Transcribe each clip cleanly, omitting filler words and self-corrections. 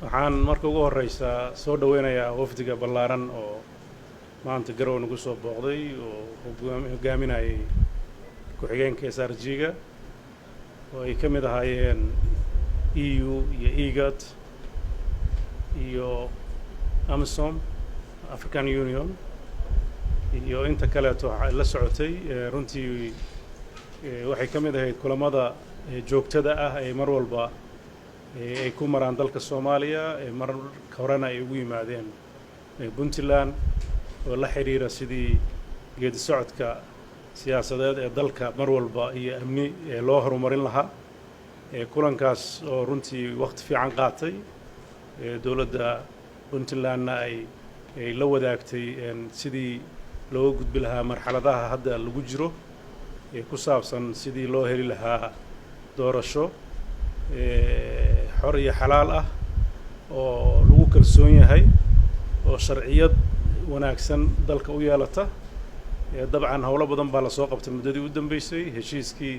waxaan marka ugu horeysa soo dhaweynayaa wafdiga ballaaran oo maanta Garoowe nagu soo booqday oo hogaaminayay ku-xigeenka SRG-ga oo ay ka mid ahaayeen EU iyo IGAD iyo AMISOM African Union iyo inta kaleeto la socotay runtii waxay ka mid ahayd kulamada joogtada ah ee mar walba ay ku maraan dalka Soomaaliya mar horena ay ugu yimaadeen Puntland oo la xiriira sidii geedi socodka siyaasadeed ee dalka mar walba iyo amni loo horumarin lahaa kulankaas oo runtii waqti fiican qaatay dowladda Puntlandna ay la wadaagtay sidii loo gudbi lahaa marxaladaha hadda lagu jiro ku saabsan sidii loo heli lahaa doorasho xor iyo xalaal ah oo lagu kalsoon yahay oo sharciyad wanaagsan dalka u yeelata dabcan hawlo badan baa la soo qabtay muddadii u dambeysay heshiiskii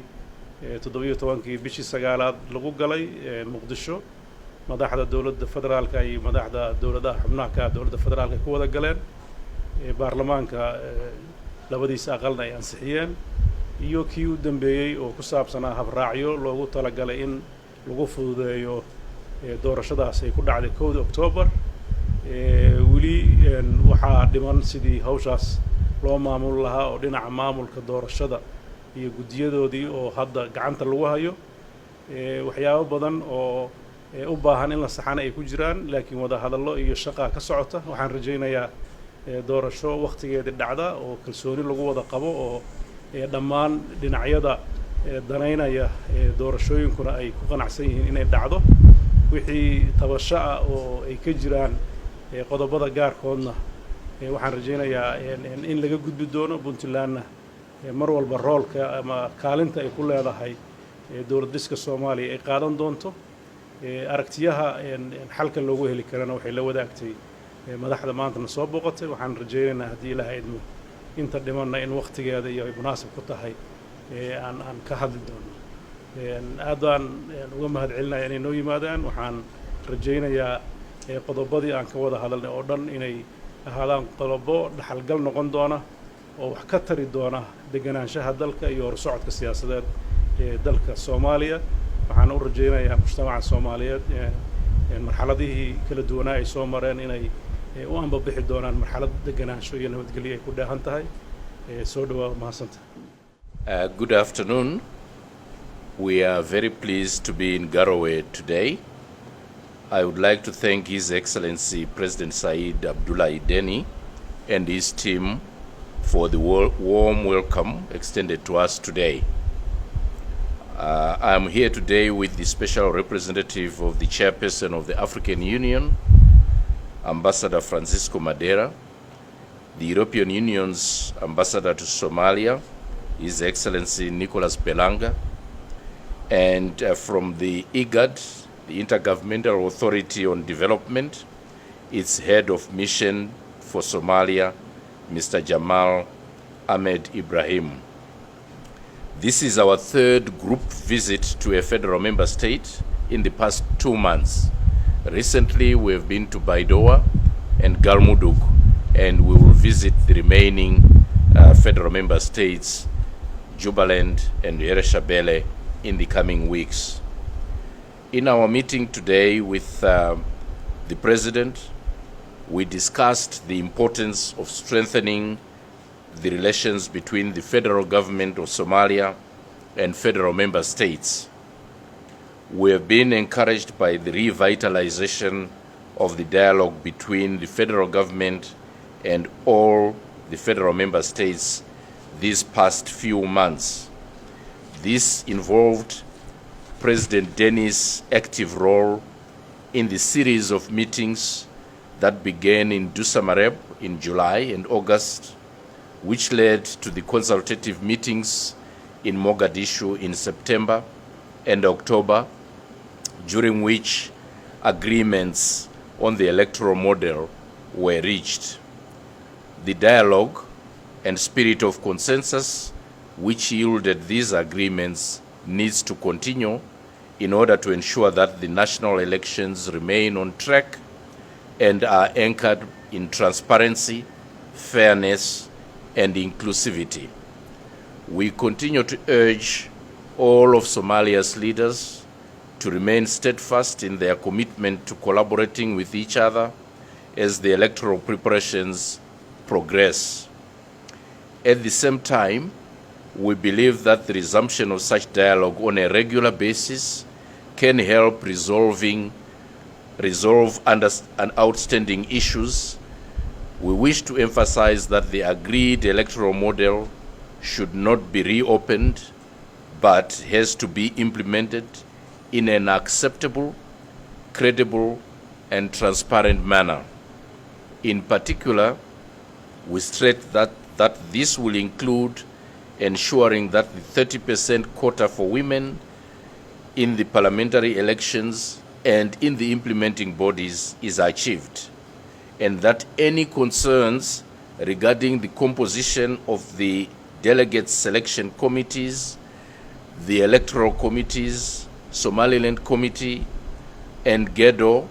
17 bishii 9aad lagu galay Muqdisho madaxda dowladda federaalka iyo madaxda dowladaha xubnaha ka dowladda federaalka ku wada galeen baarlamaanka labadiisa aqalna ay ansixiyeen iyo kii u dambeeyay oo ku saabsanaa habraacyo loogu talagalay in lagu fududeeyo doorashadaas ay ku dhacday 1 October wili waxaa dhiman sidii hawshaas loo maamul lahaa oo dhinaca maamulka doorashada iyo gudiyadoodii oo hadda gacanta lagu hayo waxyaabo badan oo u baahan in la saxana ay ku jiraan laakiin wada hadallo iyo shaqo ka socota waxaan rajaynayaa doorasho waqtigeeda dhacda oo kalsooni lagu wada qabo oo dhammaan dhinacyada danaynaya doorashooyinkuna ay ku qanacsan yihiin inay dhacdo wixii tabasho ah oo ay ka jiraan qodobada gaarkoodna waxaan rajaynayaa in laga gudbi doono Puntlandna mar walba roolka ama kaalinta ay ku leedahay dowlad dhiska Soomaaliya ay qaadan doonto aragtiyaha xalka loogu heli karana waxay la wadaagtay madaxda maanta soo booqatay waxaan rajaynaynaa haddii Ilaahay idmo inta dhimanna in waqtigeeda iyo ay munaasib ku tahay aan ka hadli doono aad baan uga mahadcelinayaa inay noo yimaadaan waxaan rajaynayaa qodobadii aan ka wada hadalnay oo dhan inay ahaadaan qodobo dhaxalgal noqon doona oo wax ka tari doona deganaanshaha dalka iyo horsocodka siyaasadeed ee dalka Soomaaliya waxaan u rajaynayaa mujtamaca Soomaaliyeed marxaladihii kala duwanaa ay soo mareen inay u anbabixi doonaan marxalad deganaansho iyo nabadgelyo ay ku dheehan tahay soo dhawaad mahadsantahay. Good afternoon. We are very pleased to be in Garoowe today. I would like to thank His Excellency President Siciid Deni and his team for the warm welcome extended to us today. I am here today with the Special Representative of the Chairperson of the African Union, Ambassador Francisco Madera, the European Union's Ambassador to Somalia, His Excellency Nicholas Belanga, and from the IGAD, the Intergovernmental Authority on Development, its head of mission for Somalia, Mr. Jamal Ahmed Ibrahim. This is our third group visit to a federal member state in the past 2 months. Recently, we have been to Baidoa and Galmudug, and we will visit the remaining federal member states, Jubaland and Ereshabele, in the coming weeks. In our meeting today with the President, we discussed the importance of strengthening the relations between the federal government of Somalia and federal member states. We have been encouraged by the revitalization of the dialogue between the federal government and all the federal member states these past few months. This involved President Deni's active role in the series of meetings that began in Dusamareb in July and August, which led to the consultative meetings in Mogadishu in September and October, during which agreements on the electoral model were reached. The dialogue and spirit of consensus which yielded these agreements needs to continue in order to ensure that the national elections remain on track and are anchored in transparency, fairness, and inclusivity. We continue to urge all of Somalia's leaders to remain steadfast in their commitment to collaborating with each other as the electoral preparations progress. At the same time, we believe that the resumption of such dialogue on a regular basis can help resolve outstanding issues. We wish to emphasize that the agreed electoral model should not be reopened, but has to be implemented in an acceptable, credible, and transparent manner. In particular, we stress that this will include ensuring that the 30% quota for women in the parliamentary elections and in the implementing bodies is achieved, and that any concerns regarding the composition of the delegate selection committees, the electoral committees, Somaliland Committee, and GEDO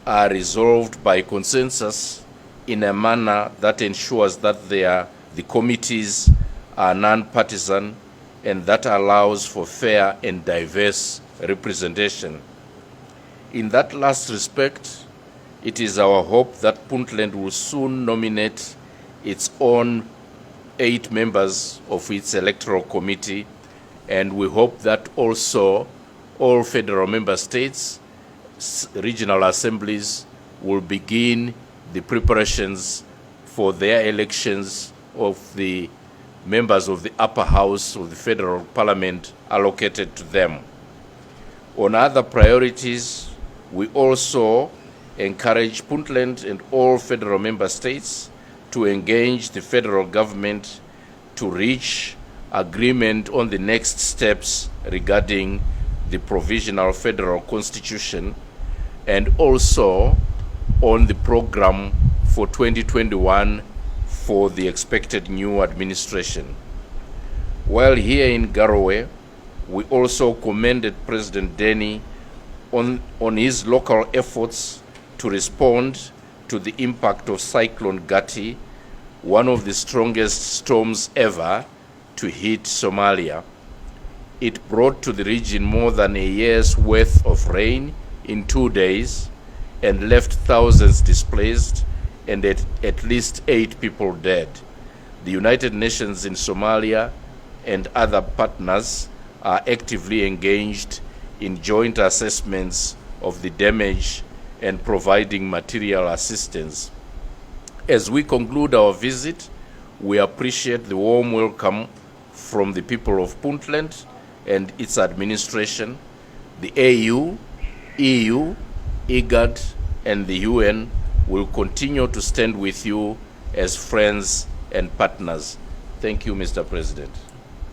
are resolved by consensus in a manner that ensures that the committees are non-partisan and that allows for fair and diverse representation. In that last respect, it is our hope that Puntland will soon nominate its own 8 members of its electoral committee, and we hope that also all federal member states, regional assemblies will begin the preparations for their elections of the members of the upper house of the federal parliament allocated to them. On other priorities, we also encourage Puntland and all federal member states to engage the federal government to reach agreement on the next steps regarding the provisional federal constitution and also on the program for 2021 for the expected new administration. While here in Garoowe, we also commended President Deni on his local efforts to respond to the impact of Cyclone Gati, one of the strongest storms ever to hit Somalia. It brought to the region more than a year's worth of rain in 2 days and left thousands displaced and at least 8 people dead. The United Nations in Somalia and other partners are actively engaged in joint assessments of the damage and providing material assistance. As we conclude our visit, we appreciate the warm welcome from the people of Puntland and its administration. The AU, EU, IGAD, and the UN will continue to stand with you as friends and partners. Thank you, Mr. President.